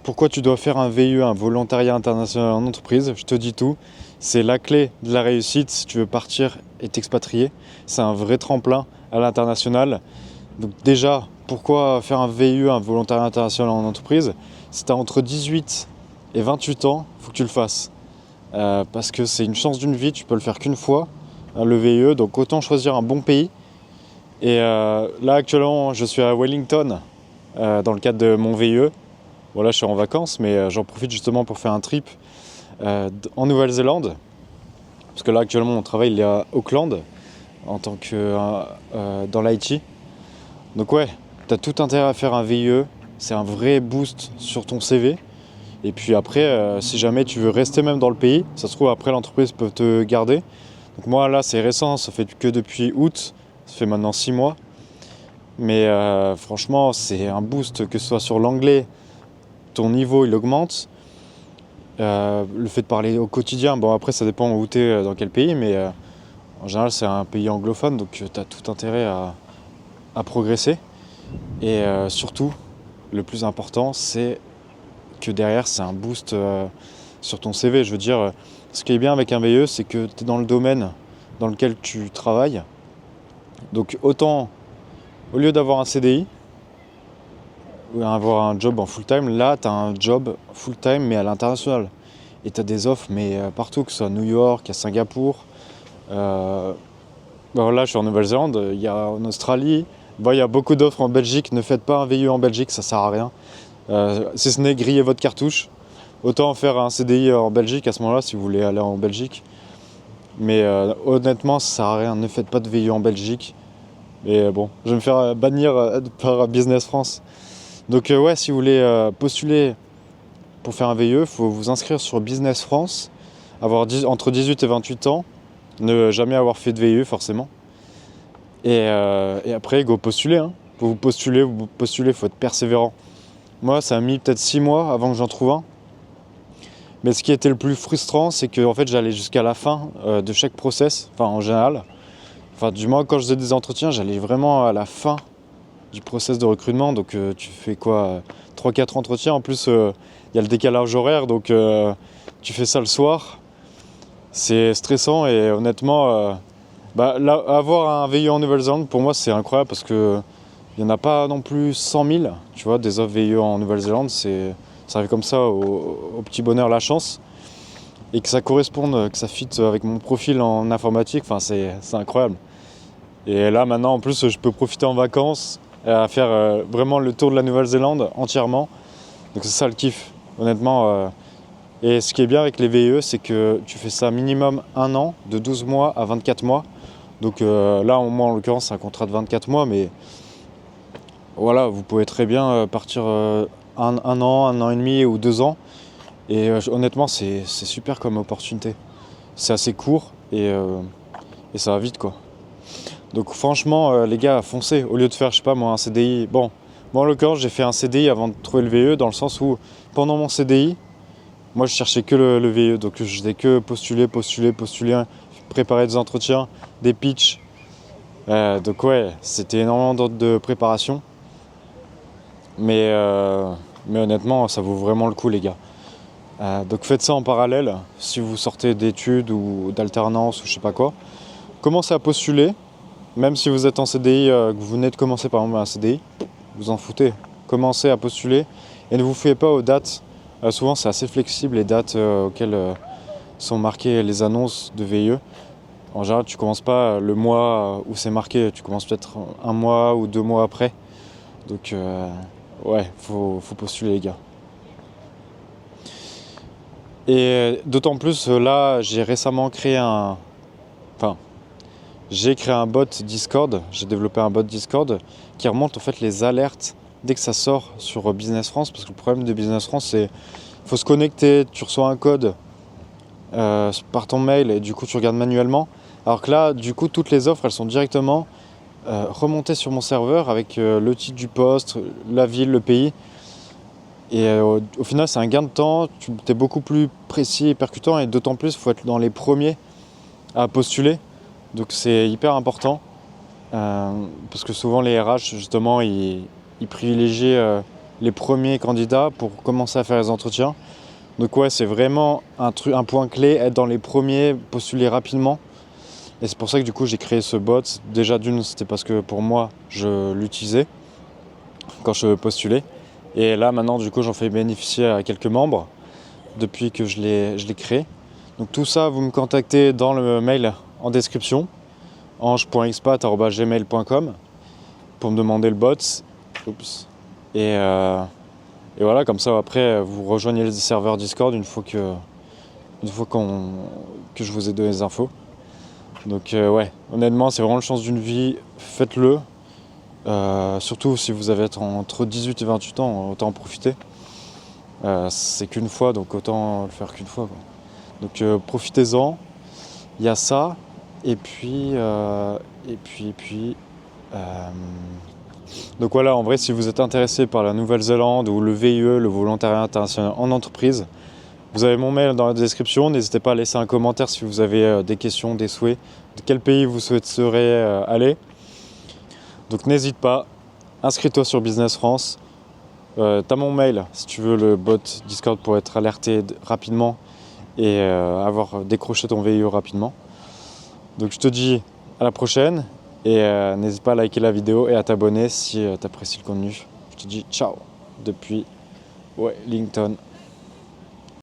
pourquoi tu dois faire un VIE, un volontariat international en entreprise, je te dis tout. C'est la clé de la réussite si tu veux partir et t'expatrier. C'est un vrai tremplin à l'international. Donc déjà, pourquoi faire un VIE, un volontariat international en entreprise? Si tu as entre 18 et 28 ans, il faut que tu le fasses. Parce que c'est une chance d'une vie, tu peux le faire qu'une fois, le VIE, donc autant choisir un bon pays. Et là actuellement je suis à Wellington dans le cadre de mon VIE. Bon là je suis en vacances mais j'en profite justement pour faire un trip en Nouvelle-Zélande. Parce que là actuellement mon travail il est à Auckland en tant que dans l'IT. Donc ouais, t'as tout intérêt à faire un VIE, c'est un vrai boost sur ton CV. Et puis après, si jamais tu veux rester même dans le pays, ça se trouve après l'entreprise peut te garder. Donc moi là c'est récent, ça fait que depuis août, ça fait maintenant 6 mois. Mais franchement c'est un boost que ce soit sur l'anglais, ton niveau il augmente. Le fait de parler au quotidien, bon après ça dépend où tu es, dans quel pays, mais en général c'est un pays anglophone donc tu as tout intérêt à progresser. Et surtout, le plus important c'est que derrière c'est un boost sur ton CV. Je veux dire, ce qui est bien avec un VIE, c'est que tu es dans le domaine dans lequel tu travailles. Donc autant, au lieu d'avoir un CDI, ou avoir un job en full-time, là tu as un job full-time mais à l'international. Et tu as des offres mais partout, que ce soit à New York, à Singapour. Bon, là je suis en Nouvelle-Zélande, il y a en Australie, bon, il y a beaucoup d'offres en Belgique. Ne faites pas un VIE en Belgique, ça sert à rien. Si ce n'est griller votre cartouche. Autant faire un CDI en Belgique à ce moment-là si vous voulez aller en Belgique. Mais honnêtement, ça sert à rien. Ne faites pas de VIE en Belgique. Et bon, je vais me faire bannir par Business France. Donc ouais, si vous voulez postuler pour faire un VIE, il faut vous inscrire sur Business France, avoir entre 18 et 28 ans, ne jamais avoir fait de VIE forcément. Et après, go postuler. Hein. Vous postulez, il faut être persévérant. Moi, ça a mis peut-être 6 mois avant que j'en trouve un. Mais ce qui était le plus frustrant, c'est que en fait, j'allais jusqu'à la fin de chaque process, enfin en général. Enfin, du moins, quand je faisais des entretiens, j'allais vraiment à la fin du process de recrutement. Donc, tu fais quoi 3-4 entretiens. En plus, il y a le décalage horaire, donc tu fais ça le soir. C'est stressant et honnêtement, là, avoir un VIE en Nouvelle-Zélande, pour moi, c'est incroyable parce que il n'y en a pas non plus 100 000, tu vois, des offres VIE en Nouvelle-Zélande. Ça arrive comme ça au petit bonheur, la chance. Et que ça corresponde, que ça fit avec mon profil en informatique, enfin, c'est incroyable. Et là, maintenant, en plus, je peux profiter en vacances à faire vraiment le tour de la Nouvelle-Zélande entièrement. Donc c'est ça le kiff, honnêtement. Et ce qui est bien avec les VIE, c'est que tu fais ça minimum 1 an, de 12 mois à 24 mois. Donc là, moi, en l'occurrence, c'est un contrat de 24 mois, mais voilà, vous pouvez très bien partir un an, 1 an et demi ou 2 ans. Et honnêtement, c'est super comme opportunité. C'est assez court et ça va vite, quoi. Donc franchement, les gars, foncez. Au lieu de faire, je sais pas moi, un CDI. Bon, moi en l'occurrence, j'ai fait un CDI avant de trouver le VIE, dans le sens où pendant mon CDI, moi je cherchais que le VIE. Donc je faisais que postuler, préparer des entretiens, des pitchs. Donc ouais, c'était énormément de préparation. Mais honnêtement, ça vaut vraiment le coup, les gars. Donc faites ça en parallèle, si vous sortez d'études ou d'alternance ou je sais pas quoi. Commencez à postuler, même si vous êtes en CDI, que vous venez de commencer par exemple un CDI, vous en foutez. Commencez à postuler et ne vous fiez pas aux dates. Souvent c'est assez flexible les dates auxquelles sont marquées les annonces de VIE. En général tu commences pas le mois où c'est marqué, tu commences peut-être 1 mois ou 2 mois après. Donc ouais, faut postuler les gars. Et d'autant plus là, j'ai récemment créé j'ai créé un bot Discord, j'ai développé un bot Discord qui remonte en fait les alertes dès que ça sort sur Business France. Parce que le problème de Business France, c'est qu'il faut se connecter, tu reçois un code par ton mail et du coup tu regardes manuellement. Alors que là, du coup, toutes les offres, elles sont directement remontées sur mon serveur avec le titre du poste, la ville, le pays. Et au final, c'est un gain de temps, tu es beaucoup plus précis et percutant, et d'autant plus, il faut être dans les premiers à postuler. Donc c'est hyper important, parce que souvent les RH, justement, ils privilégient les premiers candidats pour commencer à faire les entretiens. Donc ouais, c'est vraiment un point clé, être dans les premiers, postuler rapidement. Et c'est pour ça que du coup j'ai créé ce bot. Déjà d'une, c'était parce que pour moi, je l'utilisais quand je postulais. Et là maintenant du coup j'en fais bénéficier à quelques membres depuis que je l'ai créé. Donc tout ça, vous me contactez dans le mail en description, ange.expat@gmail.com pour me demander le bot. Oups. Et voilà, comme ça après vous rejoignez les serveurs Discord une fois que je vous ai donné les infos. Donc ouais, honnêtement c'est vraiment la chance d'une vie, faites-le. Surtout si vous avez entre 18 et 28 ans, autant en profiter. C'est qu'une fois, donc autant le faire qu'une fois, quoi. Donc profitez-en, il y a ça, et puis donc voilà, en vrai si vous êtes intéressé par la Nouvelle-Zélande ou le VIE, le volontariat international en entreprise, vous avez mon mail dans la description, n'hésitez pas à laisser un commentaire si vous avez des questions, des souhaits, de quel pays vous souhaiteriez aller. Donc n'hésite pas, inscris-toi sur Business France. T'as mon mail si tu veux le bot Discord pour être alerté rapidement et avoir décroché ton VIE rapidement. Donc je te dis à la prochaine et n'hésite pas à liker la vidéo et à t'abonner si tu apprécies le contenu. Je te dis ciao depuis Wellington.